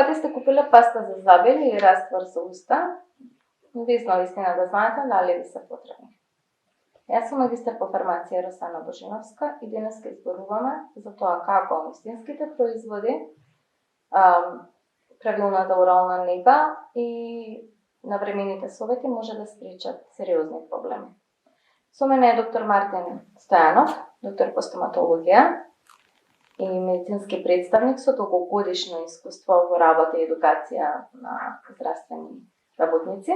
дали сте купиле паста за зъби или раствор за уста, визно вистина да знаете дали ви се потребни. Јас сум магистар по фармација Росана Божиновска и денес ќе зборуваме за тоа како вистинските производи, правилната орална нега и навремените совети може да спречат сериозни проблеми. Со мене е доктор Мартин Стојанов, доктор по стоматологија и медицински представник со долгогодишно искуство во работа и едукација на здравствени работници.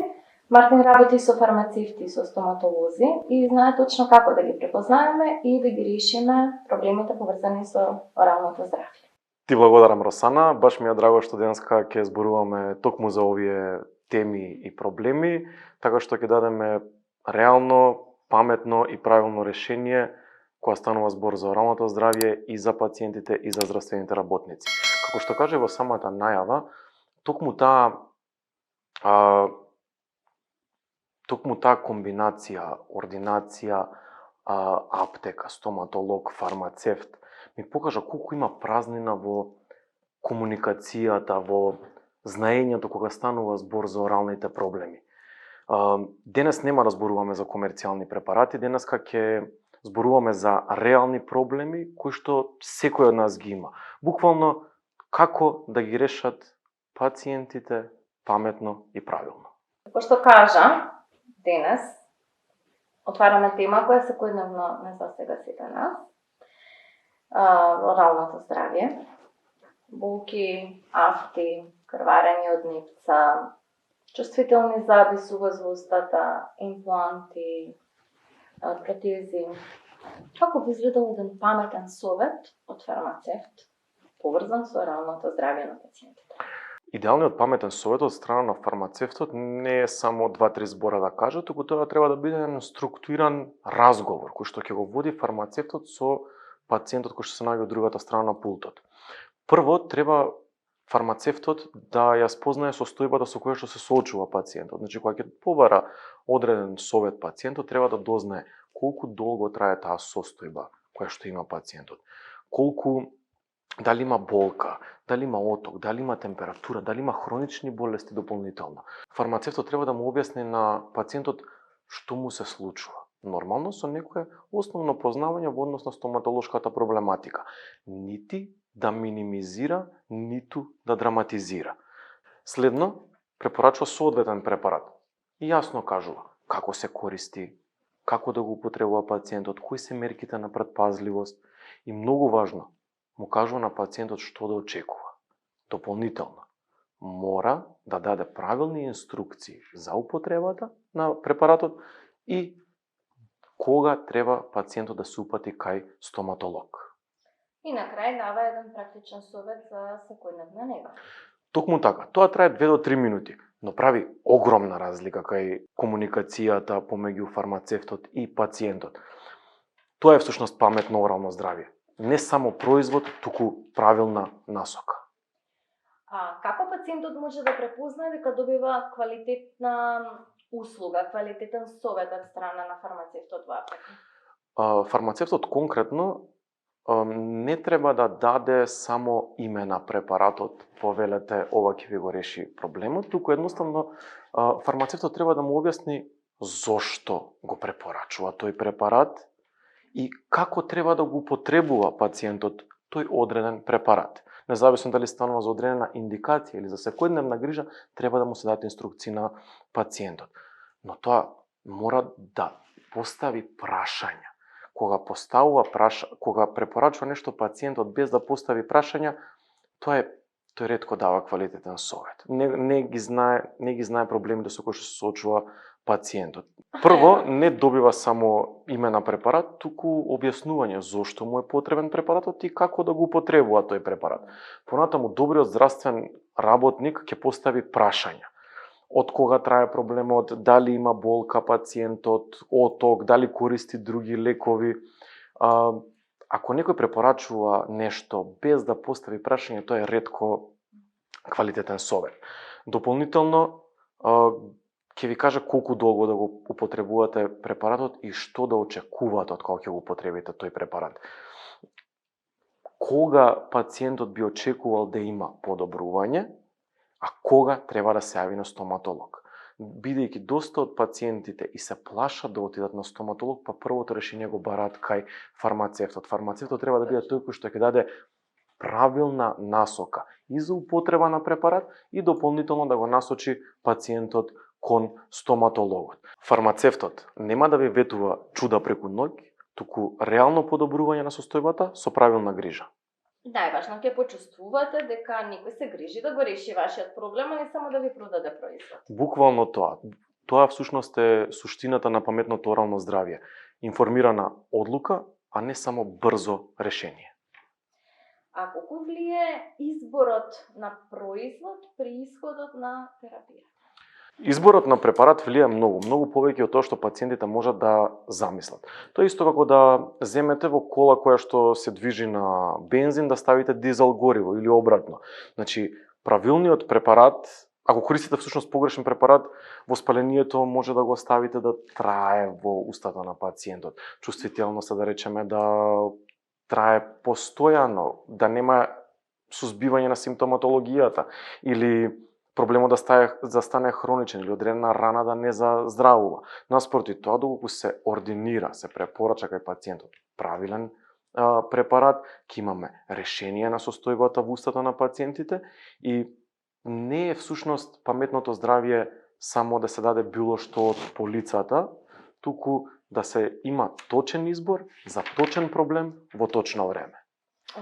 Мартин работи со фармацевти, со стоматолози и знае точно како да ги препознаеме и да ги решиме проблемите поврзани со оралното здравје. Ти благодарам, Росана. Баш ми е драго што денеска ќе зборуваме токму за овие теми и проблеми, така што ќе дадеме реално, паметно и правилно решение кога станува збор за оралното здравје и за пациентите и за здравствените работници. Како што каже во самата најава, токму таа комбинација, ординација, аптека, стоматолог, фармацевт, ми покажа колку има празнина во комуникацијата, во знаењето кога станува збор за оралните проблеми. Денес нема да зборуваме за комерцијални препарати, денеска ќе зборуваме за реални проблеми кои што секој од нас ги има. Буквално како да ги решат пациентите паметно и правилно. Како што кажа, денес отвараме тема која секојдневно не засега сите нас. Оралното здравје, болки, афти, крварење од нивца, чувствителни зъби, сувост во устата, импланти, протези. Како би изгледал еден паметен совет од фармацевт поврзан со оралното здравје на пациентите? Идеалниот паметен совет од страна на фармацевтот не е само 2-3 збора да каже, туку тоа треба да биде еден структуриран разговор кој што ќе го води фармацевтот со пациентот кој што се наоѓа од другата страна на пултот. Прво треба фармацевтот да ја спознае состојбата со која што се соочува пациентот. Значи, кога ќе побара одреден совет пациентот, треба да дознае колку долго трае таа состојба која што има пациентот. Дали има болка, дали има оток, дали има температура, дали има хронични болести дополнително. Фармацевтот треба да му објасни на пациентот што му се случува. Нормално со некое основно познавање во однос на стоматолошката проблематика. Нити да минимизира, ниту да драматизира. Следно, препорачува соодветен препарат и јасно кажува како се користи, како да го употребува пациентот, кои се мерките на претпазливост и многу важно, му кажува на пациентот што да очекува. Дополнително, мора да даде правилни инструкции за употребата на препаратот и кога треба пациентот да се упати кај стоматолог. И на крај дава еден практичен совет за секојдневна нега. Токму така, тоа трае 2 до 3 минути, но прави огромна разлика кај комуникацијата помеѓу фармацевтот и пациентот. Тоа е всушност паметно орално здравје. Не само производ, туку правилна насока. Како пациентот може да препознае дека добива квалитетна услуга, квалитетен совет од страна на фармацевтот во аптека? Фармацевтот конкретно не треба да даде само име на препаратот, повелете ова ќе ви го реши проблемот, туку едноставно фармацевтот треба да му објасни зошто го препорачува тој препарат и како треба да го употребува пациентот тој одреден препарат. Независно дали станува за одредена индикација или за секојдневна грижа, треба да му се дадат инструкции на пациентот. Но тоа мора да постави прашања. Кога препорачува нешто пациентот без да постави прашања, тој ретко дава квалитетен совет. Не ги знае проблемите со кои што се соочува пациентот. Прво, не добива само име на препарат, туку објаснување зошто му е потребен препаратот и како да го употребува тој препарат. Понатаму, добриот здравствен работник ќе постави прашања. Од кога трае проблемот, дали има болка пациентот, оток, дали користи други лекови. Ако некој препорачува нешто без да постави прашање, тоа е ретко квалитетен совет. Дополнително, ќе ви кажа колку долго да го употребувате препаратот и што да очекувате од кога ќе го употребите тој препарат. Кога пациентот би очекувал да има подобрување а кога треба да се јави на стоматолог. Бидејќи доста од пациентите и се плашат да отидат на стоматолог, па првото решение го бараат кај фармацевтот. Фармацевтот треба да биде тој кој што ќе даде правилна насока и за употреба на препарат и дополнително да го насочи пациентот кон стоматологот. Фармацевтот нема да ви ветува чуда преку ноќ, туку реално подобрување на состојбата со правилна грижа. Најважно ќе почувствувате дека некој се грижи да го реши вашиот проблем, а не само да ви продаде производ. Буквално тоа. Тоа всушност е суштината на паметното орално здравје. Информирана одлука, а не само брзо решение. А колку влие изборот на производ при исходот на терапија? Изборот на препарат влие многу повеќе од тоа што пациентите можат да замислат. Тоа е исто како да земете во кола која што се движи на бензин да ставите дизел гориво или обратно. Значи, правилниот препарат, ако користите всушност погрешен препарат, воспалението може да го ставите да трае во устата на пациентот. Чувствителноста, да речеме, да трае постојано, да нема сузбивање на симптоматологијата или проблемот да стане хроничен или одредена рана да не заздравува. Наспроти тоа, доколку се ординира, се препорача кај пациентот правилен препарат, ќе имаме решение на состојбата во устата на пациентите и не е всушност паметното здравје само да се даде било што од полицата, туку да се има точен избор за точен проблем во точно време.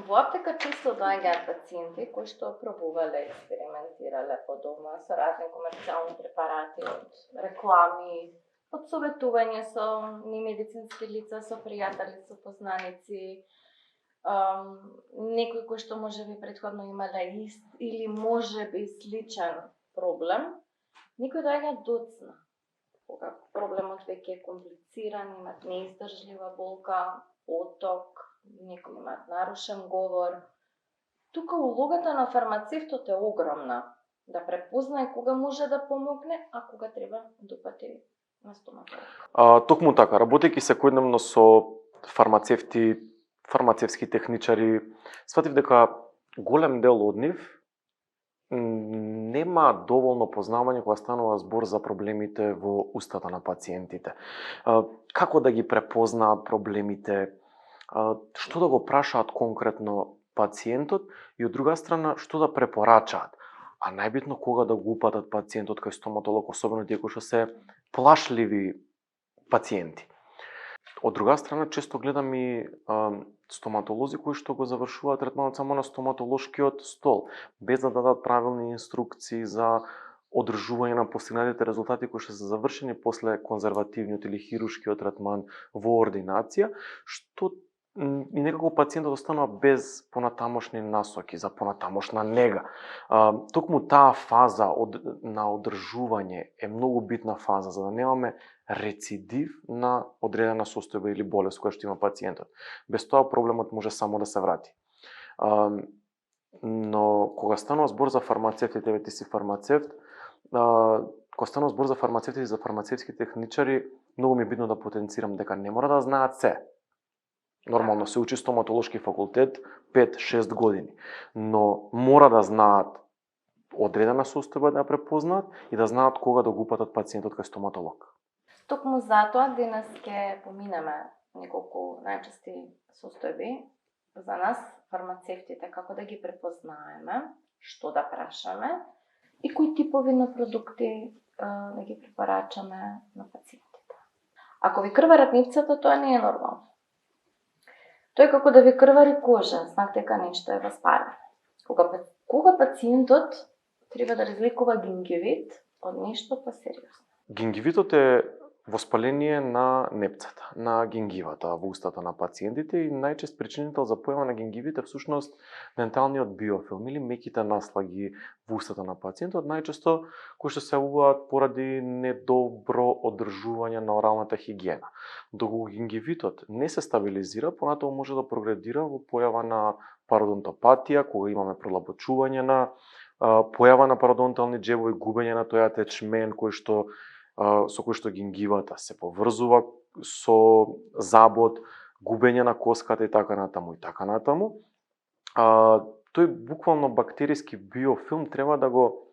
Во аптека често доаѓаат пациенти кои што пробувале, експериментирале по дома со разни комерцијални препарати, од реклами, од советување со немедицински лица, со пријатели, со познаници, некои кои што можеби претходно имале ист или можеби сличен проблем, некои доаѓаат доцна. Кога проблемот веќе е комплициран, имат неиздржлива болка, оток, некои имаат нарушен говор. Тука улогата на фармацевтот е огромна, да препознае кога може да помогне, а кога треба да упати на стоматолог. Токму така, работејќи секојдневно со фармацевти, фармацевски техничари, сватив дека голем дел од нив нема доволно познавање кога станува збор за проблемите во устата на пациентите. Како да ги препознаат проблемите, што да го прашаат конкретно пациентот и од друга страна што да препорачаат. А најбитно кога да го упатат пациентот кај стоматолог, особено тие кои што се плашливи пациенти. Од друга страна, често гледам и стоматолози кои што го завршуваат третманот само на стоматолошкиот стол, без да дадат правилни инструкции за одржување на постигнатите резултати кои што се завршени после конзервативниот или хируршкиот третман во ординација, што и некако пациентот останува без понатамошни насоки за понатамошна нега. Токму таа фаза на одржување е многу битна фаза за да немаме рецидив на одредена состојба или болест која што има пациентот. Без тоа проблемот може само да се врати. Но кога станува збор за фармацевтите, ти си фармацевт, кога станува збор за фармацевтите и за фармацевски техничари, многу ми е битно да потенцирам дека не мора да знаат се. Нормално се учи стоматолошки факултет 5-6 години, но мора да знаат одредена состојба да ја препознаат и да знаат кога да го упатат пациентот кај стоматолог. Токму затоа денес ќе поминеме неколку најчести состојби за нас, фармацевтите, како да ги препознаеме, што да прашаме и кои типови на продукти да ги препорачаме на пациентите. Ако ви крварат нивцата, тоа не е нормално. Тоа е како да ви крвари кожа, знак дека нешто е воспалено. Кога пациентот треба да разликува гингивит од нешто посериозно. Гингивитот е воспаление на непцата, на гингивата во устата на пациентите и најчест причинител за појава на гингивит е всушност денталниот биофилм или меките наслаги во устата на пациентот, најчесто кои што се јавуваат поради недобро одржување на оралната хигиена. Доколку гингивитот не се стабилизира, понатаму може да прогредира во појава на пародонтопатија, кога имаме пролабочување на појава на пародонтални џебови, губење на тој атечмент со кој што гингивата се поврзува со забот, губење на коската и така натаму и така натаму. Тој буквално бактериски биофилм треба да го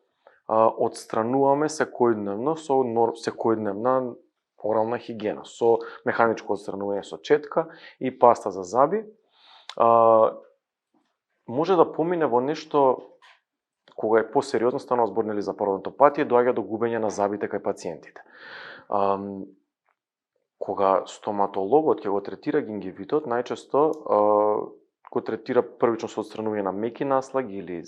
отстрануваме секојдневно со секојдневна орална хигиена, со механичко отстранување со четка и паста за заби. Може да помине во нешто кога е посериозно, станува збор нели за пародонтопатија, доаѓа до губење на забите кај пациентите. Кога стоматологот ќе го третира гингивитот, најчесто го третира првично со отстранување на меки наслаги или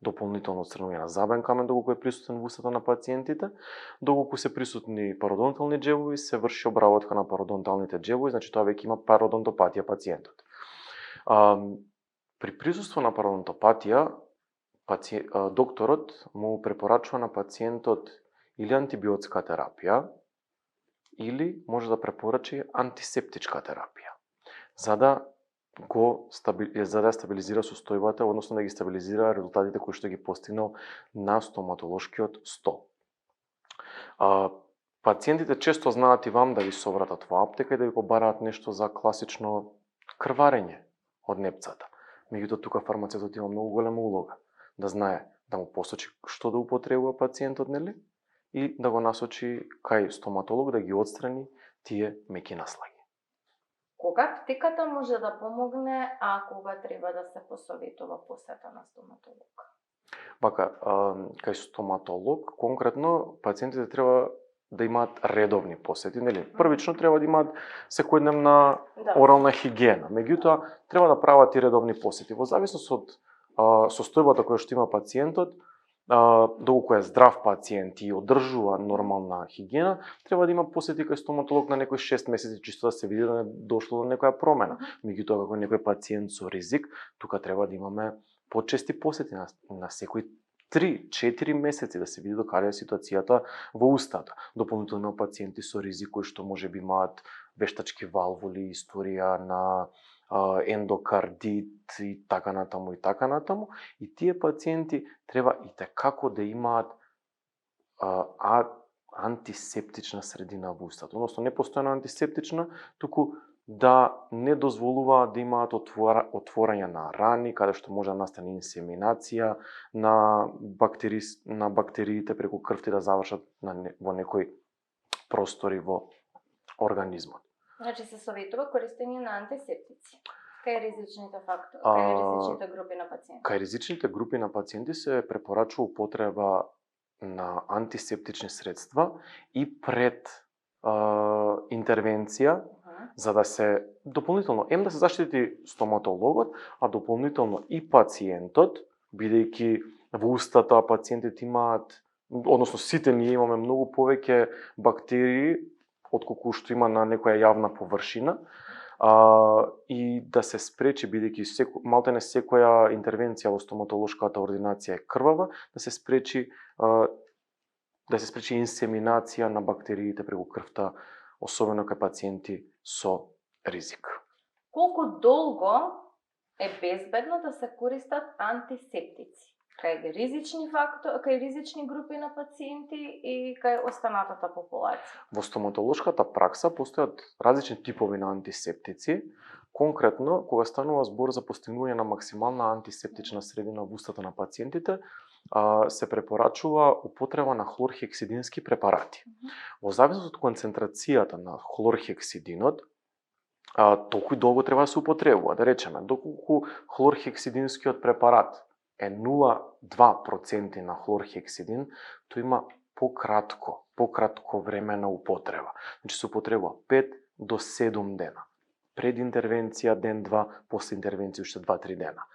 дополнително отстранување на забен камен доколку е присутен во устата на пациентите. Доколку се присутни пародонтални џебови, се врши обработка на пародонталните џебови, значи тоа веќе има пародонтопатија пациентот. При присуство на пародонтопатија, докторот му препорачува на пациентот или антибиотска терапија, или може да препорачи антисептичка терапија, за да ја стабилизира состојбата, односно да ги стабилизира резултатите кои што ги постигнал на стоматолошкиот стол. Пациентите често знаат и вам да ви совратат во аптека и да ви побараат нешто за класично крварење од непцата. Меѓутоа тука фармацевтот има многу голема улога, да знае да му посочи што да употребува пациентот, нели? И да го насочи кај стоматолог да ги отстрани тие меки наслаги. Кога аптеката може да помогне, а кога треба да се посоветува посета на стоматолог? Кај стоматолог, конкретно, пациентите треба да имаат редовни посети, нели? Првично треба да имаат секојдневна орална хигиена, меѓутоа треба да прават и редовни посети. Во зависност од состојбата која што има пациентот, доколку е здрав пациент и одржува нормална хигиена, треба да има посети кај стоматолог на некои 6 месеци, чисто да се види да не дошло до некоја промена. Меѓутоа, како некој пациент со ризик, тука треба да имаме почести посети на секои 3-4 месеци да се види до каде е ситуацијата во устата. Дополнително пациенти со ризик кои што можеби имаат вештачки валвули, историја на ендокардит и така натаму и така натаму, и тие пациенти треба и tekako да имаат антисептична средина во устата, односно не постојано антисептична, туку да не дозволуваат да имаат отворање на рани, каде што може да настане инсеминација на бактериите преку крвта да завршат во некои простори во организмот. Значи се советува користење на антисептици кај ризичните фактори, кај ризичните групи на пациенти. Кај ризичните групи на пациенти се препорачува употреба на антисептични средства и пред интервенција, за да се дополнително да се заштити стоматологот, а дополнително и пациентот, бидејќи во устата пациентите имаат, односно сите ние имаме многу повеќе бактерии отколку што има на некоја јавна површина, и да се спречи, бидејќи малтене секоја интервенција во стоматолошката ординација е крвава, да се спречи инсеминација на бактериите преку крвта, особено кај пациенти со ризик. Колку долго е безбедно да се користат антисептици кај ризични групи на пациенти и кај останатата популација? Во стоматолошката пракса постојат различни типови на антисептици. Конкретно, кога станува збор за постигнување на максимална антисептична средина во устата на пациентите, се препорачува употреба на хлорхексидински препарати. Во зависност од концентрацијата на хлорхексидинот, толку долго треба да се употребува. Да речеме, доколку хлорхексидинскиот препарат е 0,2% на хлорхексидин, тој има пократко време на употреба. Значи се употребува 5 до 7 дена. Пред интервенција ден-два, после интервенција уште 2-3 дена.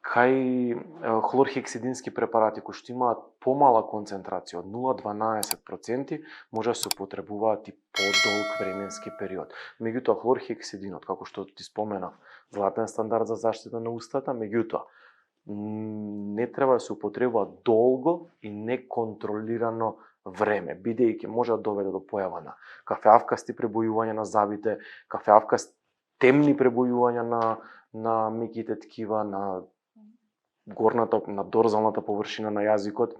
Кај хлорхексидински препарати кои што имаат помала концентрација од 0,12%, може да се употребуваат и подолг временски период. Меѓутоа хлорхексидинот, како што ти споменав, златен стандард за заштита на устата, меѓутоа не треба да се употребува долго и неконтролирано време, бидејќи може да доведе до појава на кафеавкасти пребојувања на забите, темни пребојувања на меките ткива, на дорзалната површина на јазикот,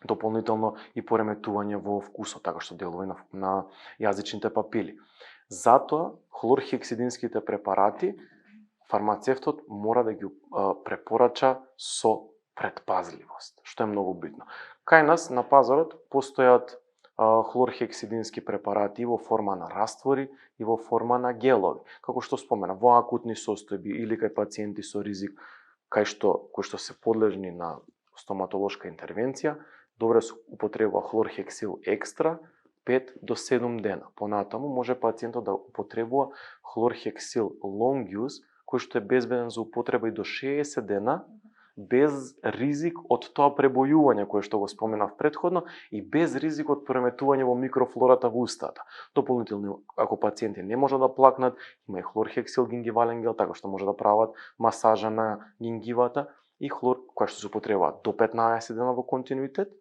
дополнително и пореметување во вкусот, така што делува на јазичните папили. Затоа, хлорхексидинските препарати, фармацевтот мора да ги препорача со предпазливост, што е многу битно. Кај нас на пазарот постојат хлорхексидински препарати во форма на раствори и во форма на гелови. Како што спомена, во акутни состојби или кај пациенти со ризик кои што се подлежни на стоматолошка интервенција, добре се употребува хлорхексил екстра 5 до 7 дена. Понатаму може пациентот да употребува хлорхексил long use, кој што е безбеден за употреба и до 60 дена, без ризик од тоа пребојување кое што го споменав претходно и без ризик од пореметување во микрофлората во устата. Дополнително, ако пациенти не можат да плакнат, има и хлорхексил гингивален гел, така што може да прават масажа на гингивата и хлор, која што се употребува до 15 дена во континуитет,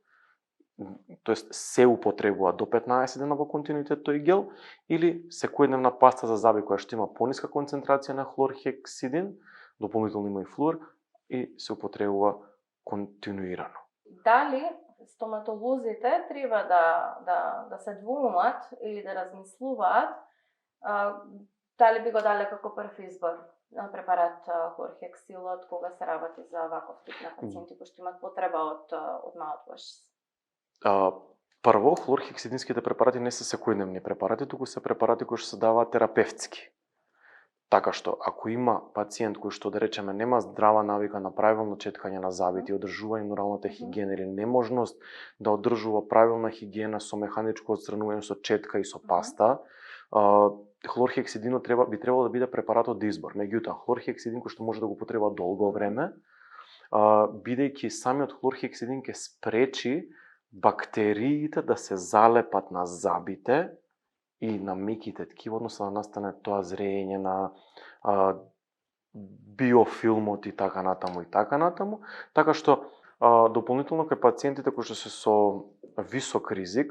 тоест се употребува до 15 дена во континуитет тој гел, или секојдневна паста за зъби која што има пониска концентрација на хлорхексидин, дополнително има и флуор, и се употребува континуирано. Дали стоматолозите треба да се двумат или да размислуваат дали би го дале како прв избор на препарат хлорхексилот кога се работи за ваков тип на пациенти кои што имаат потреба од mouthwash? Прво, хлорхексидинските препарати не се секојдневни препарати, туку се препарати кои што се даваат терапевтски. Така што, ако има пациент кој што, да речеме, нема здрава навика на правилно четкање на зъбите и одржување на оралната хигиена или неможност да одржува правилна хигиена со механичко отстранување со четка и со паста, хлорхексидинот би требало да биде препаратот од избор. Меѓутоа, хлорхексидин кој што може да го употреба долго време, бидејќи самиот хлорхексидин ќе спречи бактериите да се залепат на зъбите и на меките ткива, односно да настане тоа зреење на биофилмот и така натаму. Така што дополнително кај пациентите кои што се со висок ризик,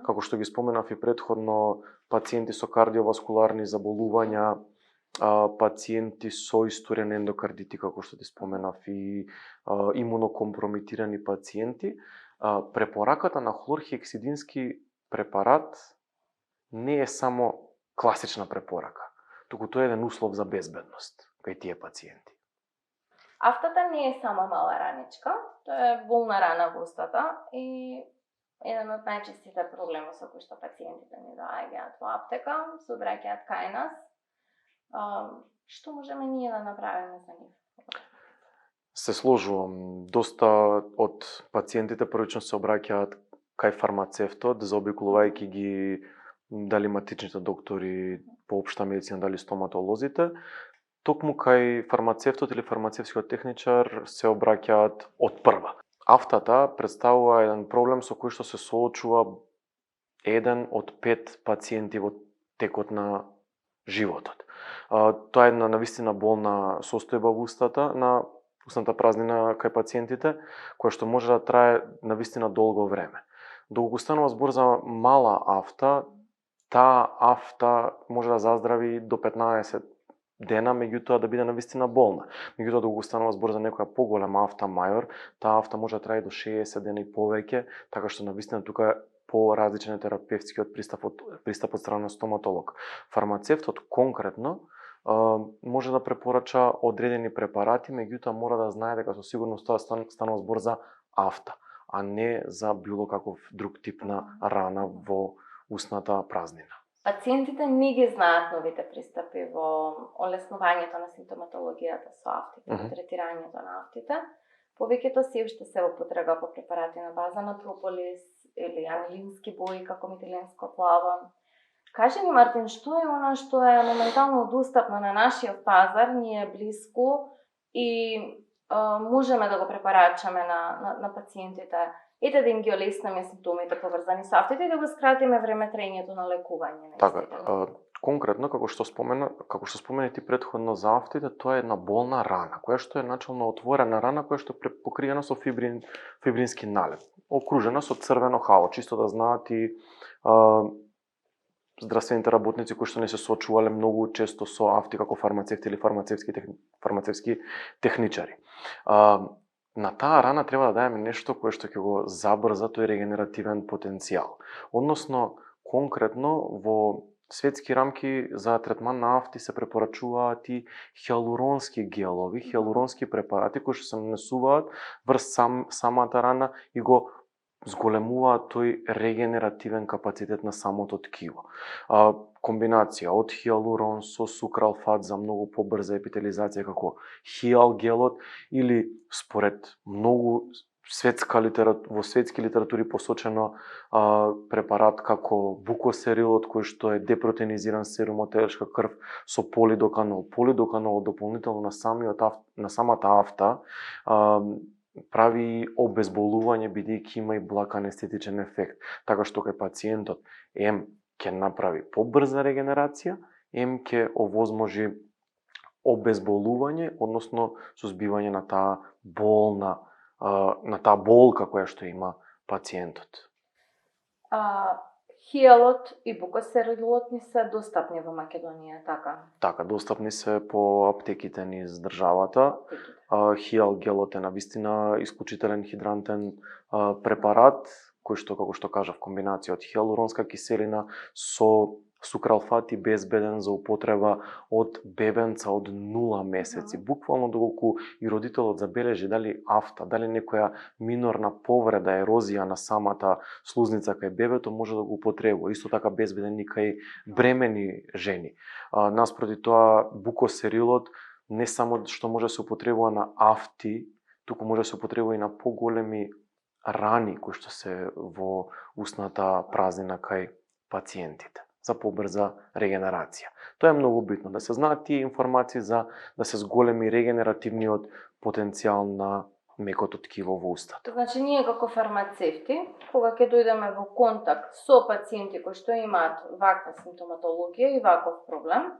како што ги споменав и претходно, пациенти со кардиоваскуларни заболувања, пациенти со историја на ендокардити, како што ти споменав, и имунокомпромитирани пациенти, препораката на хлорхексидински препарат не е само класична препорака, туку тоа е еден услов за безбедност кај тие пациенти. Афтата не е само мала раничка, тоа е болна рана во устата и еден од најчестите проблеми со кои што пациентите ни доаѓаат во аптека, се обраќаат кај нас. Што можеме ние да направиме за нив? Се сложувам. Доста од пациентите првично се обраќаат кај фармацевтот, заобиколувајќи ги дали матичните доктори по општа медицина, дали стоматолозите. Токму кај фармацевтот или фармацевскиот техничар се обраќаат од прва. Афтата представува еден проблем со кој што се соочува 1 од 5 пациенти во текот на животот. Тоа е една навистина болна состојба во устата, на устната празнина кај пациентите, која што може да трае навистина долго време. Доколку станува збор за мала афта, таа афта може да заздрави до 15 дена, меѓутоа да биде навистина болна. Меѓутоа доколку станува збор за некоја поголема афта мајор, таа афта може да трае до 60 дена и повеќе, така што навистина тука по-различен е терапевтскиот пристап од страна на стоматолог. Фармацевтот конкретно може да препорача одредени препарати, меѓутоа мора да знае дека со сигурност тоа станува збор за афта, а не за било каков друг тип на рана во устната празнина. Пациентите не ги знаат новите пристапи во олеснувањето на симптоматологијата со афтите, во третирањето на афтите. Повеќето се уште се во потрега по препарати на база на прополис или анилински бои како метиленско плаво. Кажи ми, Мартин, што е она што е моментално достапно на нашиот пазар, ни е блиску и можеме да го препорачаме на пациентите? Ете да им ги олеснеме симптомите поврзани со афтите и да го скратиме време траењето на лекување. Така, конкретно, како што спомена ти претходно за афтите, тоа е една болна рана, која што е начално отворена рана, која што е покриена со фибрински налеп, окружена со црвено хало, чисто да знаат и здравствените работници кои што не се соочувале многу често со афти како фармацевти или фармацевски техничари. На таа рана треба да даеме нешто кое што ќе го забрза тој регенеративен потенцијал. Односно, конкретно во светски рамки за третман на афти се препорачуваат и хиалуронски гелови, хиалуронски препарати кои што се нанесуваат врз самата рана и го зголемуваат тој регенеративен капацитет на самото ткиво. Комбинација од хиалурон со сукралфат за многу побрза епителизација како хиалгелот или според многу во светски литератури посочено препарат како букосерилот кој што е депротеинизиран серум од телешка крв со полидоканол. Полидоканол дополнително на самата афта прави обезболување бидејќи има и благ анестетичен ефект, така што кај пациентот ќе направи побрза регенерација, ќе овозможи обезболување, односно сузбивање на таа болка која што има пациентот. Хиалот и букосерилот ни се достапни во Македонија, така? Така, достапни се по аптеките низ државата. Хиалгелот е навистина исклучителен хидрантен препарат, кој што, како што кажав, комбинација од хиалуронска киселина со сукралфат и безбеден за употреба од бебенца од 0 месеци. Буквално доколку и родителот забележи дали афта, дали некоја минорна повреда, ерозија на самата слузница кај бебето, може да го употребува. Исто така безбеден и кај бремени жени. Наспроти тоа, букосерилот не само што може да се употребува на афти, туку може да се употребува и на поголеми рани кои што се во устната празнина кај пациентите за побрза регенерација. Тоа е многу битно, да се знаат тие информации за да се зголеми регенеративниот потенцијал на мекото ткиво во устата. Значи, ние како фармацевти, кога ќе дојдеме во контакт со пациенти кои што имаат ваква симптоматологија и ваков проблем,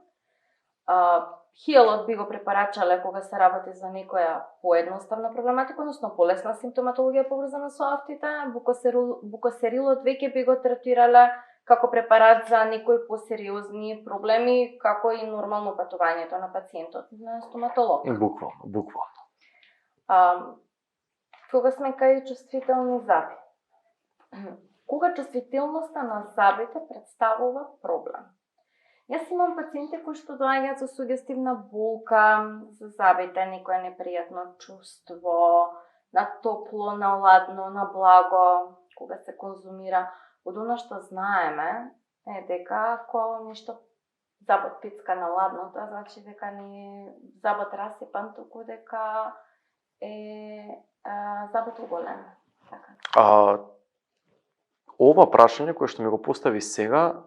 хиалот би го препорачале кога се работи за некоја поедноставна проблематика, односно полесна симптоматологија поврзана со афтите. Букосерилот веќе би го третирале како препарат за некои посериозни проблеми, како и нормално патувањето на пациентот на стоматолог. Буквално. Кога сме кај чувствителни заби. Кога чувствителноста на забите представува проблем. Јас имам пациенти кои што доаѓаат со сугестивна болка за забите, некоја непријатно чувство, на топло, на ладно, на благо, кога се конзумира. Од она што знаеме е дека ако нешто забот пицка на ладно, тоа значи дека не е забот расипан, туку дека е забот оголен. Така. Ова прашање кое што ми го постави сега,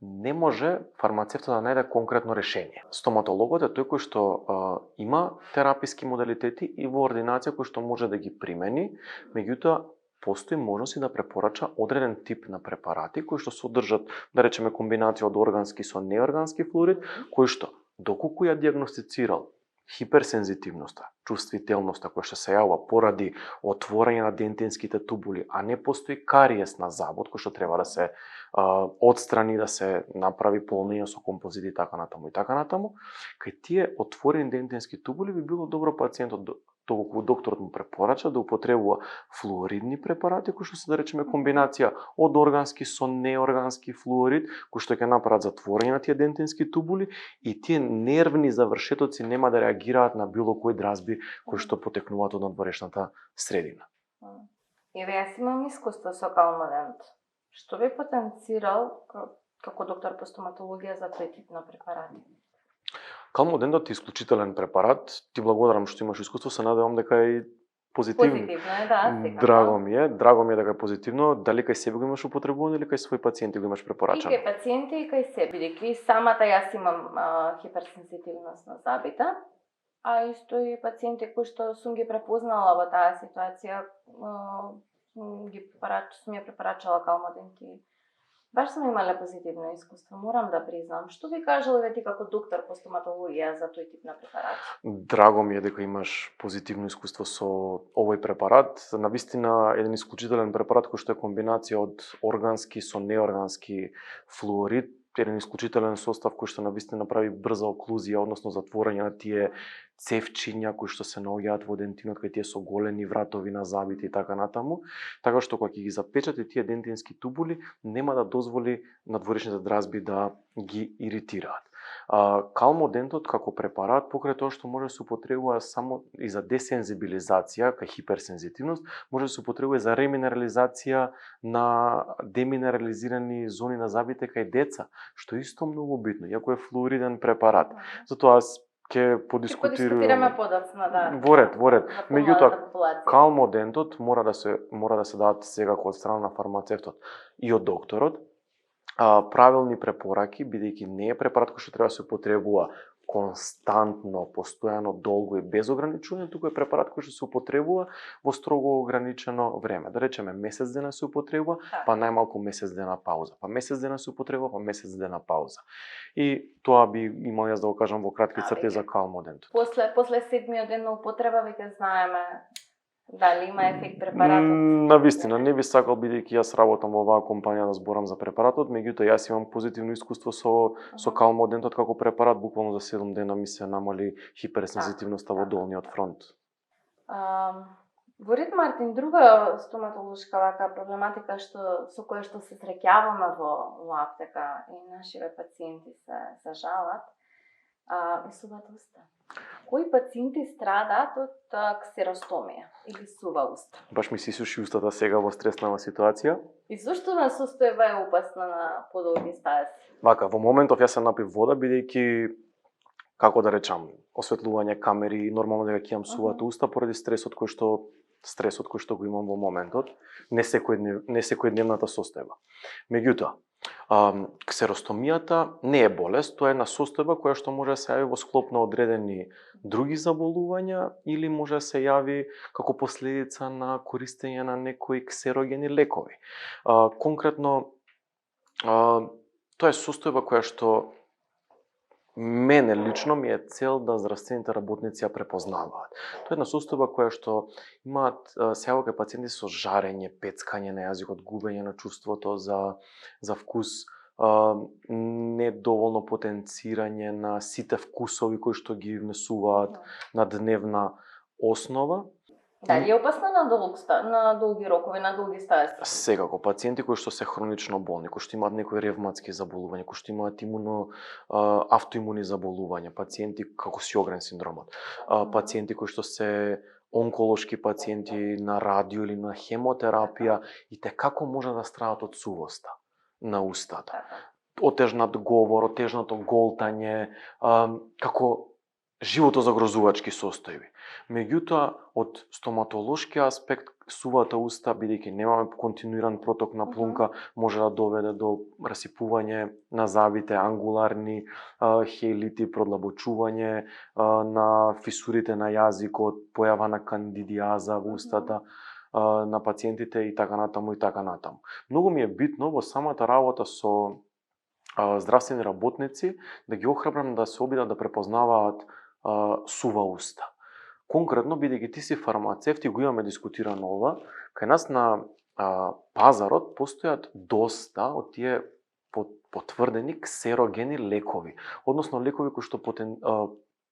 не може фармацевтот да најде конкретно решение. Стоматологот е тој кој што има тераписки модалитети и во ординација кој што може да ги примени, меѓутоа постои можност и да препорача одреден тип на препарати кои што содржат, да речеме, комбинација од органски со неоргански флуорид, кој што доколку ја дијагностицирал хиперсензитивноста, чувствителноста која што се јавува поради отворање на дентинските тубули, а не постои кариес на забот кој што треба да се отстрани, да се направи полнење со композити и така натаму, кај тие отворени дентински тубули би било добро пациентот доколку докторот му препорача да употребува флуоридни препарати кои што се, да речеме, комбинација од органски со неоргански флуорид, кои што ќе направат затворање на тие дентински тубули и тие нервни завршетоци нема да реагираат на било кои дразби кои што потекнуваат од надворешната средина. Еве, јас имам искуство со Калмодент. Што би потенцирал како доктор по стоматологија за тој тип на препарати? Калмодентот е исклучителен препарат. Ти благодарам што имаш искуство, се надевам дека е позитивно. Позитивно е, да, сега. Драго ми е дека е позитивно. Дали кај себе го имаш употребувано или кај своји пациенти го имаш препорачано? И кај пациенти и кај себе, бидејќи самата јас имам хиперсензитивност на забите, а исто и пациенти кои што сум ги препознала во таа ситуација, сум ја препорачала Калмодент и баш сум имала позитивно искуство, морам да признам. Што би кажале ти како доктор по стоматологија за тој тип на препарат? Драго ми е дека имаш позитивно искуство со овој препарат. Навистина еден исклучителен препарат кој што е комбинација од органски со неоргански флуорид. еден исклучителен состав кој што навистина направи брза оклузија, односно затворање на тие цевчиња кои што се наоѓаат во дентинот, кај тие соголени вратови на забите и така натаму, така што кога ќе ги запечати тие дентински тубули, нема да дозволи надворешните дразби да ги иритираат. Калмодентот како препарат, покрај тоа што може да се употребува само и за десензибилизација, кај хиперсензитивност, може да се употребува и за реминерализација на деминерализирани зони на забите кај деца, што е исто многу битно, иако е флуориден препарат. Затоа аз ќе подискутираме подоцна, да. Во ред. Меѓутоа, калмодентот мора да се дадат секако од страна на фармацевтот и од докторот, правилни препораки, бидејќи не е препарат кој што треба да се употребува константно, постојано, долго и без ограничување, туку е препарат кој што се употребува во строго ограничено време. Да речеме месец дена се употребува, па најмалку месец дена пауза, па месец дена се употребува, па месец дена пауза. И тоа би имал јас да го кажам во кратки црти за калмодентот. После 7-миот ден на употреба веќе знаеме дали има ефект препаратот. Навистина, не би сакал, бидејќи јас работам во оваа компанија да зборам за препаратот, меѓутоа јас имам позитивно искуство со калмодентот како препарат, буквално за 7 дена ми се намали хиперсензитивноста во долниот фронт. Во ред, Мартин, друга стоматолошка вака проблематика со која што се среќаваме во аптека и нашиве пациенти се жалат, е сувата уста. Кои пациенти страдаат од ксеростомија или сува уста? Баш ми се исуши устата сега во стреснава ситуација. И зошто на состојба е опасна на подолги стази? Вака, во моментов јас се напив вода, бидејќи, како да речам, осветлување, камери, нормално дека ќе имам сувата уста поради стресот кој што го имам во моментот, не секојдневната состојба. Меѓутоа, ксеростомијата не е болест, тоа е една состојба која што може да се јави во склоп на одредени други заболувања или може да се јави како последица на користење на некои ксерогени лекови. Конкретно, тоа е состојба која што мене лично ми е цел да здравствените работници ја препознаваат. Тоа е една состојба која што имаат се јавува кај пациенти со жарење, пецкање на јазикот, губење на чувството за вкус, недоволно потенцирање на сите вкусови кои што ги внесуваат на дневна основа. Дали е опасна на долги рокови, на долги стази? Секако, пациенти кои што се хронично болни, кои што имаат некои ревматски заболувања, кои што имаат автоимуни заболувања, пациенти како Сјогрен синдромот, пациенти кои што се онколошки пациенти на радио или на хемотерапија, и те како може да страдат од сувоста на устата. Отежнат говор, отежнато голтање, како животозагрозувачки состојби. Меѓутоа, од стоматолошки аспект, сувата уста, бидејќи немаме континуиран проток на плунка, може да доведе до расипување на забите, ангуларни хейлити, продлабочување на фисурите на јазикот, појава на кандидијаза во устата на пациентите и така натаму. Многу ми е битно во самата работа со здравствени работници да ги охрабрам да се обидат да препознаваат сува уста. Конкретно, бидејќи ти си фармацевт и го имаме дискутирано ова, кај нас на пазарот постојат доста од тие потврдени ксерогени лекови, односно лекови кои што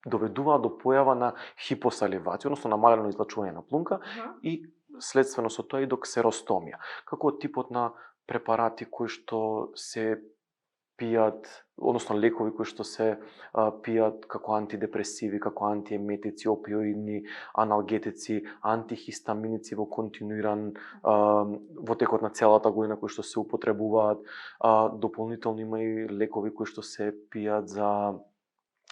доведуваат до појава на хипосаливација, односно намалено излачување на плунка и следствено со тоа и до ксеростомија, како типот на препарати кои што се пијат, односно лекови кои што се пијат како антидепресиви, како антиеметици, опиоидни, аналгетици, антихистаминици во континуиран во текот на целата година кои што се употребуваат. Дополнително има и лекови кои што се пијат за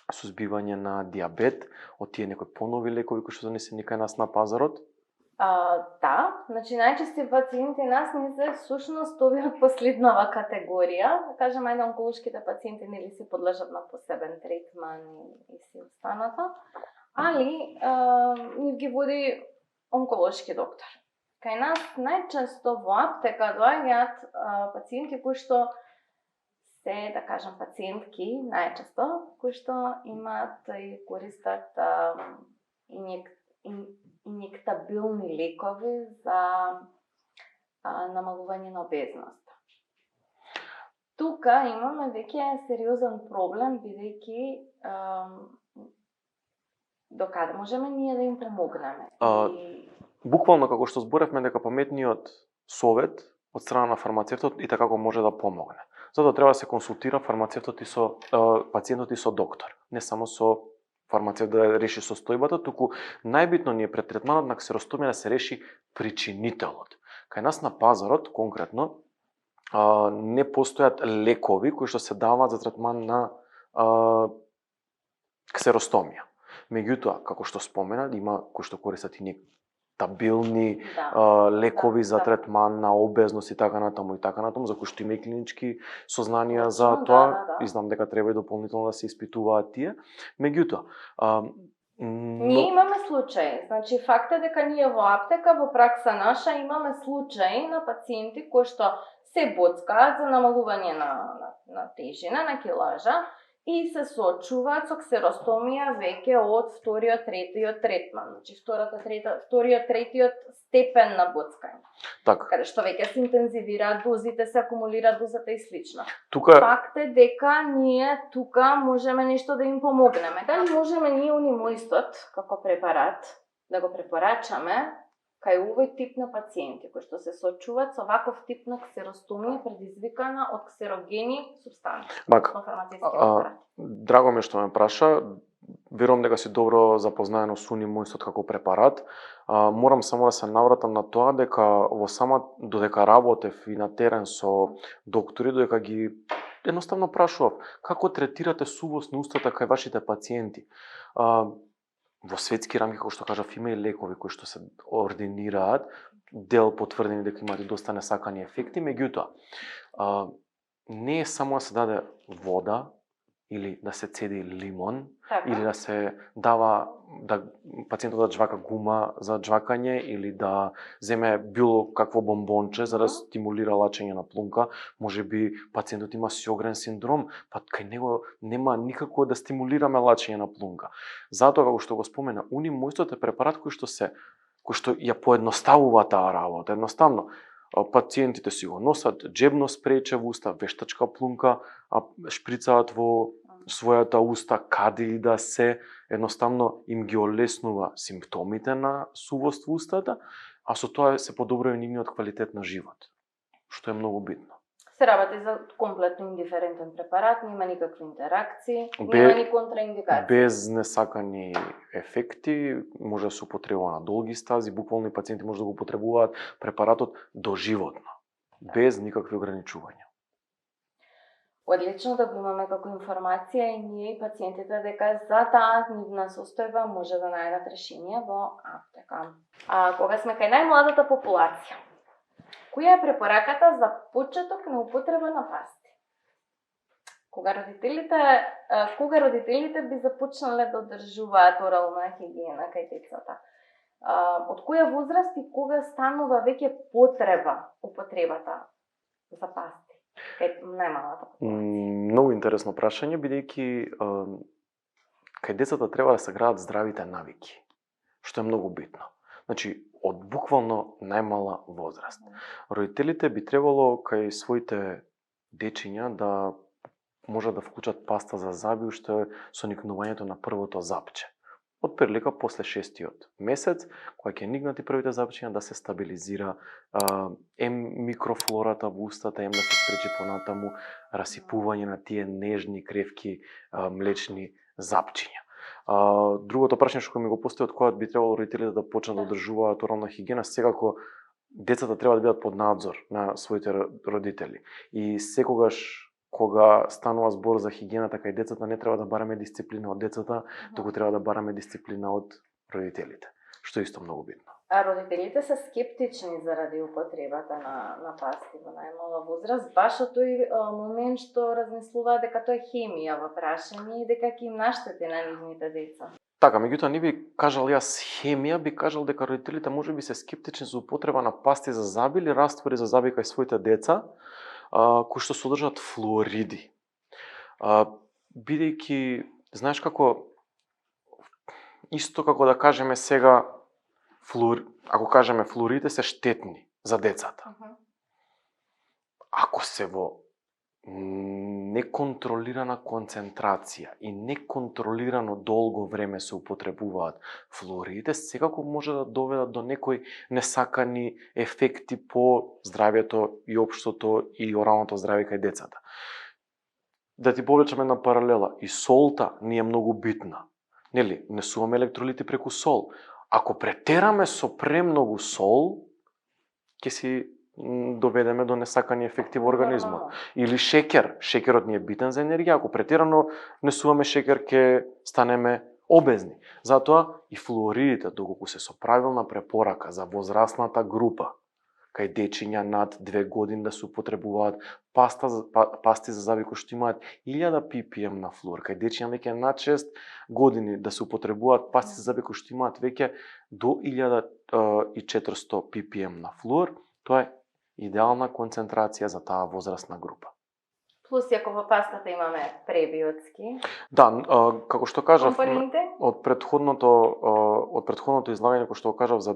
сузбивање на диабет, од тие некои понови лекови кои што донесени кај нас на пазарот. Да, значи најчести пациенти нас не се сушност овие последнава категорија, да кажеме, ајде онколошките пациенти нели се подлежат на посебен третман и се останата, али нив ги води онколошки доктор. Кај нас најчесто во аптека доаѓаат пациенти кои што се, да кажам, пациентки најчесто кои што имаат и користат инјектабилни лекови за намалување на обезност. тука имаме веќе сериозен проблем, бидејќи докаде можеме ние да им помогнеме. Буквално како што зборевме дека паметниот совет од страна на фармацевтот и така може да помогне. Затоа треба да се консултира фармацевтот и со пациентот и со доктор, не само со фармацевт да реши состојбата, туку најбитно ни е пред третманот на ксеростомија да се реши причинителот. Кај нас на пазарот конкретно не постојат лекови кои што се даваат за третман на ксеростомија. Меѓутоа, како што спомена, има кои што користат и табилни лекови за третман на обезност и така натаму, за кои што има и клинички сознанија за тоа. И знам дека треба и дополнително да се испитуваат тие. Меѓутоа, ние имаме случаи. Значи, факт е дека ние во аптека, во пракса наша, имаме случаи на пациенти кои што се боцкаат за намалување на тежина, на килажа, и се соочуваат со ксеростомија веќе од вториот, третиот третман. Значи, вториот, третиот степен на боцкање. Така. Каде што веќе се интензивираат дозите, се акумулира дозата и слично. Факт е дека ние тука можеме нешто да им помогнеме. Дали можеме ние унимоистот, како препарат, да го препорачаме кај овој тип на пациенти кои што се соочуваат со ваков тип на ксеростомија предизвикана од ксерогени супстанции. Драго ми што ме праша, верувам дека си добро запознаено со унимоистот како препарат. Морам само да се навратам на тоа дека додека работев и на терен со доктори, додека ги едноставно прашував како третирате сувост на устата кај вашите пациенти. Во светски рамки, како што кажав, има и лекови кои што се ординираат, дел потврдени дека имаат доста несакани ефекти, меѓутоа, не е само да се даде вода или да се цеди лимон, или да се дава да пациентот да джвака гума за джвакање или да земе било какво бомбонче за да стимулира лачење на плунка. Можеби пациентот има Сјогрен синдром, па кај него нема никако да стимулираме лачење на плунка. Затоа, како што го спомена, унимоистот е препарат кој што ја поедноставува таа работа. Едноставно, пациентите си го носат џебно спрејче во уста, вештачка плунка, шприцаат во својата уста, каде и да се, едноставно им ги олеснува симптомите на сувост во устата, а со тоа се подобрува нивниот квалитет на живот, што е многу битно. Се работи за комплетно индиферентен препарат, нема никакви интеракции, нема ни контраиндикации. Без несакани ефекти, може да се употребува на долги стази, буквално пациенти може да го употребуваат препаратот доживотно, без никакви ограничувања. Одлично да го имаме како информација и ние и пациентите дека за таа нивна состојба може да најдат решение во аптека. Кога сме кај најмладата популација, која е препораката за почеток на употреба на пасти? Кога родителите би започнале да одржуваат орална хигиена кај децата? Од која возраст и кога станува веќе потреба употребата за пасти? Многу интересно прашање, бидејќи кај децата треба да се градат здравите навики, што е многу битно. Значи, од буквално најмала возраст. Родителите би требало кај своите дечиња да можат да вклучат паста за зъби уште со никнувањето на првото запче. Од прилика после 6-тиот месец, кога ќе никнати првите запчиња, да се стабилизира микрофлората во устата, да се спречи понатаму расипување на тие нежни, кревки, млечни запчиња. Другото прашање што ми го постави, од кога би требало родителите да почнат да одржуваат орална хигиена, секако децата треба да бидат под надзор на своите родители. И секогаш кога станува збор за хигиената кај децата, не треба да бараме дисциплина од децата, туку треба да бараме дисциплина од родителите, што е исто многу битно. А родителите се скептични заради употребата на пасти во најмала возраст, баш од тој момент што размислуваат дека тоа е хемија во прашање и дека ќе им наштети на нивните деца. Така, меѓутоа не би кажал јас хемија, би кажал дека родителите можеби се скептични за употреба на пасти за зъби или раствори за зъби кај своите деца, кои што содржат флуориди. Бидејќи, знаеш како, исто како да кажеме сега, ако кажеме флуоридите се штетни за децата. Ако се во неконтролирана концентрација и неконтролирано долго време се употребуваат флуоридите, секако може да доведат до некои несакани ефекти по здравјето и општото и оралното здравје кај децата. Да ти повлечам една паралела, и солта ни е многу битна. Нели, несуваме електролити преку сол. Ако претераме со премногу сол, ќе си доведеме до несакани ефекти во организмот. Или шекер. Шекерот ни е битен за енергија. Ако претерано несуваме шекер, ќе станеме обезни. Затоа и флуоридите, доколку се со правилна препорака за возрастната група, кај дечиња над 2 години да се употребуваат пасти за заби кои што имаат 1000 ppm на флуор, кај дечиња веќе над 6 години да се употребуваат пасти за заби кои што имаат веќе до 1400 ppm на флуор, тоа е идеална концентрација за таа возрастна група. Плюс ако во пастата имаме пребиотски. Да, како што кажав, компоненти, од претходното излагање кој што го кажав за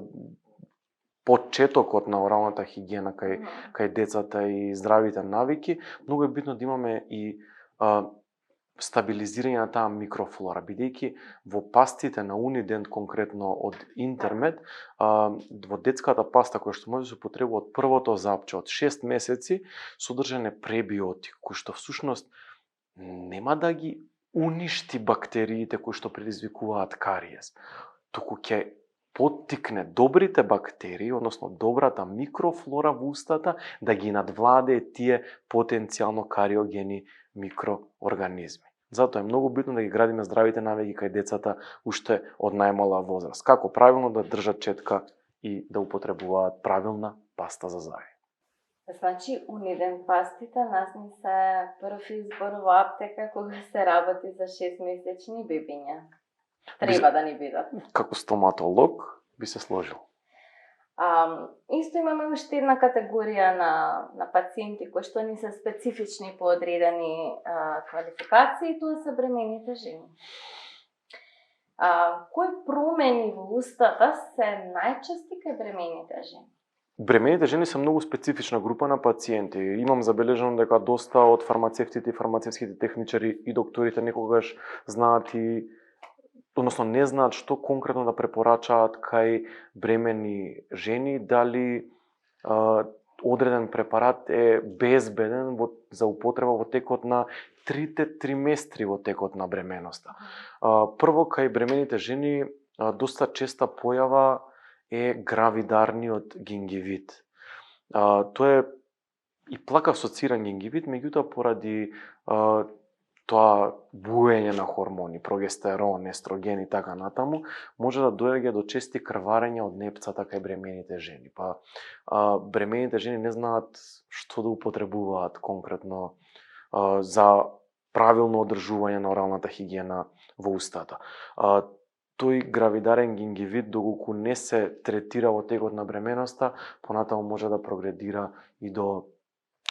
почетокот на оралната хигиена кај децата и здравите навики, многу е битно да имаме и стабилизирање на таа микрофлора, бидејќи во пастите на Унидент, конкретно од Интермед, во детската паста која што може да се употребува од првото запче од 6 месеци, содржан е пребиотик, кој што всушност нема да ги уништи бактериите кои што предизвикуваат кариес, туку ќе поттикне добрите бактерии, односно добрата микрофлора во устата, да ги надвладее тие потенцијално кариогени микроорганизми. Затоа е многу битно да ги градиме здравите навики кај децата уште од најмала возраст. Како правилно да држат четка и да употребуваат правилна паста за зај. Значи, Унидент пастите нас ни се прв избор во аптека кога се работи за 6-месечни бебиња. Треба да ни бидат. Како стоматолог би се сложил. Исто имаме уште една категорија на пациенти кои што ни се специфични по одредени квалификации, тоа се бремените жени. Кои промени во устата се најчести кај бремените жени? Бремените жени се многу специфична група на пациенти. Имам забележано дека доста од фармацевтите и фармацевските техничари и докторите некогаш знаат и односно не знаат што конкретно да препорачаат кај бремени жени, дали одреден препарат е безбеден за употреба во текот на 3 триместри во текот на бременоста. Прво, кај бремените жени доста честа појава е гравидарниот гингивит. Тоа е и плака асоциран гингивит, меѓутоа поради тоа буење на хормони, прогестерон, естроген и така натаму, може да доаѓа до чести крварења од непцата кај бремените жени. Бремените жени не знаат што да употребуваат конкретно за правилно одржување на оралната хигиена во устата. Тој гравидарен гингивит, доколку не се третира во текот на бременоста, понатаму може да прогредира и до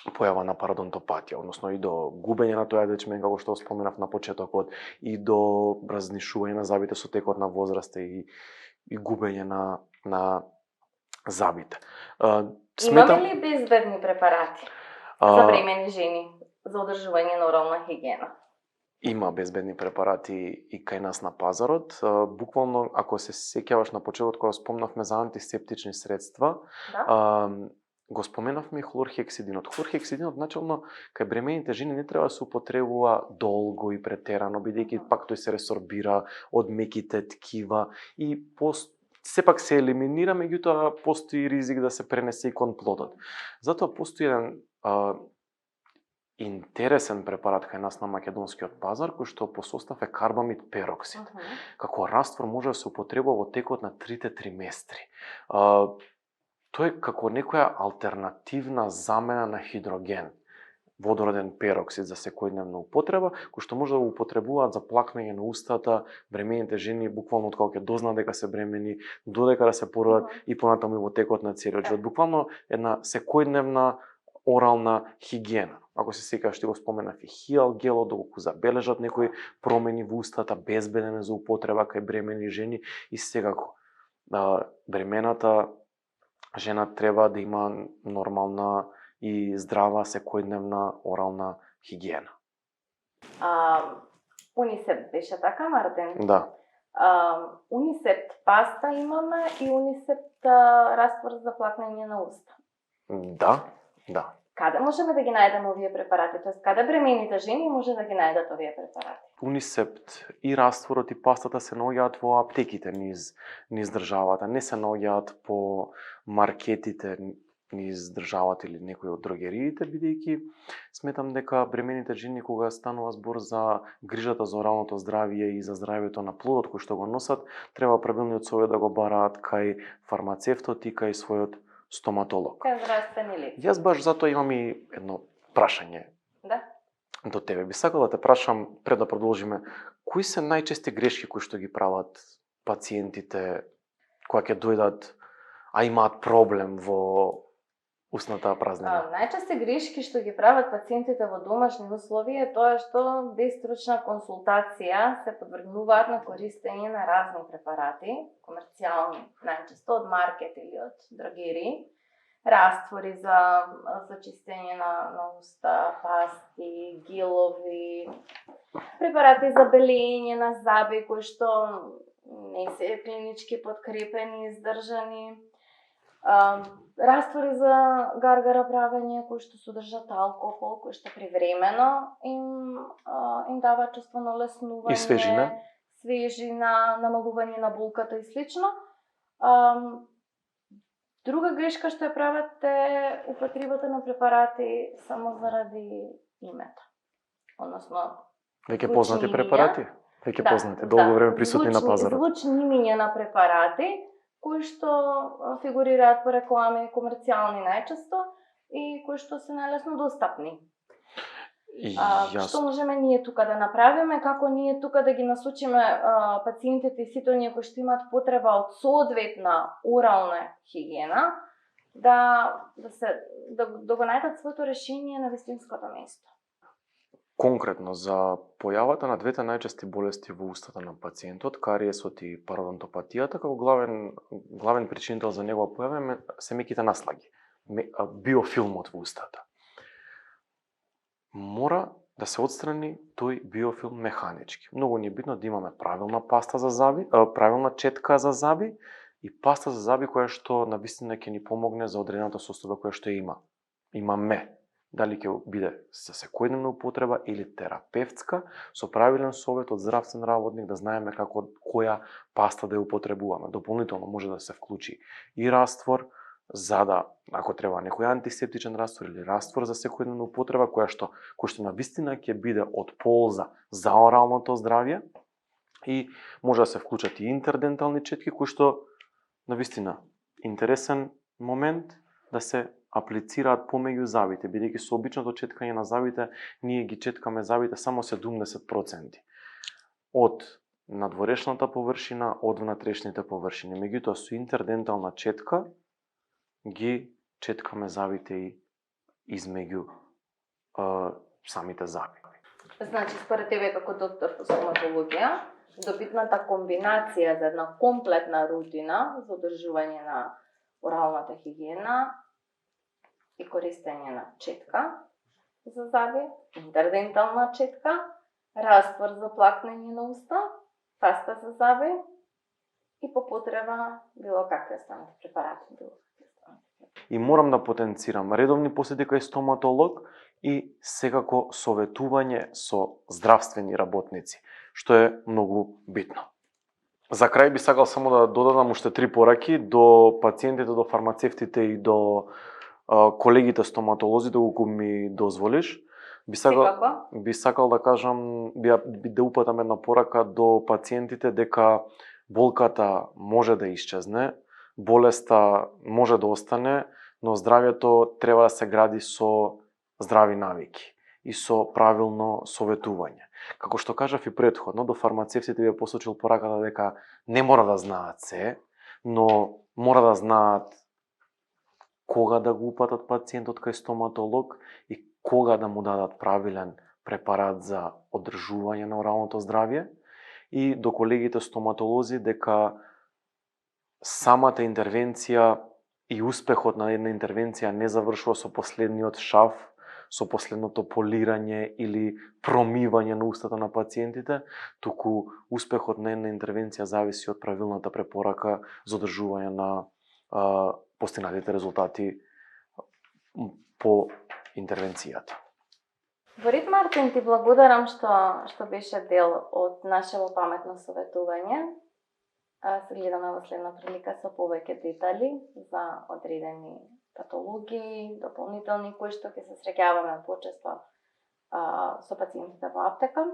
појава на пародонтопатија, односно и до губење на тој ечмен, како што споменав на почетокот, и до разнишување на забите со текот на возраста и губење на забите. Имаме ли безбедни препарати за бремени жени за одржување на орална хигиена? Има безбедни препарати и кај нас на пазарот. Буквално, ако се сеќаваш на почетокот кога спомнавме за антисептични средства, да? Го споменавме и хлорхексидинот. Хлорхексидинот начално кај бремените жени не треба да се употребува долго и претерано, бидејќи пак тој се ресорбира од меките ткива и сепак се елиминира, меѓутоа постои ризик да се пренесе и кон плодот. Затоа постои еден интересен препарат кај нас на македонскиот пазар, кој што по состав е карбамид пероксид. Како раствор може да се употребува во текот на 3 триместри. Тој е како некоја алтернативна замена на хидроген, водороден пероксид за секојдневна употреба, кој што може да го употребуваат за плакнење на устата бремените жени буквално од кога ќе дознаат дека се бремени, додека да се породат и понатаму и во текот на целиот живот. Буквално една секојдневна орална хигиена. Ако се сеќаваш, ти го споменав и хиал гелот, доколку забележат некои промени во устата, безбеден е за употреба кај бремени жени и секако бремената жена треба да има нормална и здрава секојдневна орална хигиена. Унисепт беше така, Мартин? Да. Унисепт паста имаме и унисепт раствор за плакнење на уста. Да, да. Каде можеме да ги најдеме овие препарати? Тоест, каде бремените жени може да ги најдат овие препарати? Унисепт и растворот и пастата се наоѓаат во аптеките низ државата, не се наоѓаат по маркетите низ државата или некои од дрогериите, бидејќи сметам дека бремените жени кога станува збор за грижата за оралното здравје и за здравјето на плодот кој што го носат, треба правилниот совет да го бараат кај фармацевтот и кај својот стоматолог. Кај здравствени лица. Јас баш затоа имам и едно прашање. Да. До тебе би сакал да те прашам пред да продолжиме, кои се најчести грешки кои што ги прават пациентите кога ќе дојдат, а имаат проблем во устната празнина? Најчести грешки што ги прават пациентите во домашни услови е тоа што без стручна консултација се подвргнуваат на користење на разни препарати, комерцијални, најчесто од маркет или од дрогерии, раствори за чистење на уста, пасти, гелови, препарати за белење на заби кои што не се клинички подкрепени и издржани, раствори за гаргара правење кои што содржат алкохол, кои што привремено им дава чувство на леснување, И свежина, намалување на болката и слично. Друга грешка што ја прават е употребата на препарати само заради името. Односно, Веќе познати звучни препарати? Веќе познати, долго време присутни на пазарот. Звучни имиња на препарати кои што фигурираат по реклами, комерцијални најчесто и кои што се најлесно достапни. Што можеме ние тука да направиме, како ние тука да ги насочиме пациентите и сите оние кои што имаат потреба од соодветна орална хигиена да го најдат своето решение на вистинското место. Конкретно за појавата на двете најчести болести во устата на пациентот, кариесот и пародонтопатијата, како главен причинител за негова појава се меките наслаги, биофилмот во устата. Мора да се отстрани тој биофилм механички. Многу ни е битно да имаме правилна паста за заби, правилна четка за заби и паста за заби која што навистина ќе ни помогне за одредената состојба која што имаме. Дали ќе биде за секојдневна употреба или терапевтска, со правилен совет од здравствен работник да знаеме која паста да ја употребуваме. Дополнително може да се вклучи и раствор, за да, ако треба некој антисептичен раствор или раствор за секојдневна употреба, кој што навистина ќе биде од полза за оралното здравје, и може да се вклучат и интердентални четки, кои што навистина интересен момент да се аплицираат помеѓу забите, бидејќи со обичното четкање на забите, ние ги четкаме забите само 70% од надворешната површина, од внатрешните површини. Меѓутоа, со интердентална четка ги четкаме забите и измеѓу самите заби. Значи, според тебе како доктор по стоматологија, добитната комбинација за една комплетна рутина за одржување на оралната хигиена и користење на четка за заби, интердентална четка, раствор за плакнење на уста, паста за заби и по потреба било какви останати препарати. И морам да потенцирам редовни посети кај стоматолог и секако советување со здравствени работници, што е многу битно. За крај би сакал само да додадам уште 3 пораки до пациентите, до фармацевтите и до колегите стоматолози, доколку ми дозволиш. Би сакал да кажам, да упатам една порака до пациентите дека болката може да исчезне, болеста може да остане, но здравјето треба да се гради со здрави навики и со правилно советување. Како што кажав и претходно, до фармацевтите би посочил пораката дека не мора да знаат се, но мора да знаат кога да го упатат пациентот кај стоматолог и кога да му дадат правилен препарат за одржување на оралното здравје, и до колегите стоматолози дека самата интервенција и успехот на една интервенција не завршува со последниот шав, со последното полирање или промивање на устата на пациентите, туку успехот на една интервенција зависи од правилната препорака за одржување на постигнатите резултати по интервенцијата. Борис Мартин, ти благодарам што беше дел од нашето паметно советување. Се гледаме во следна прилика со повеќе детали за одредени патологии, дополнителни кои што ќе се среќаваме почесто со пациентите во аптека.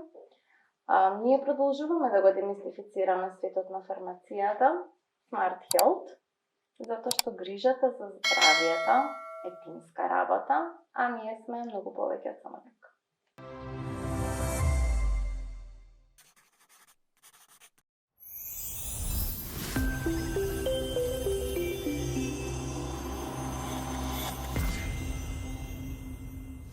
Ние продолжуваме да го демистифицираме светот на фармацијата, Smart Health, затоа што грижата за здравието е тимска работа, а ние сме многу повеќе од само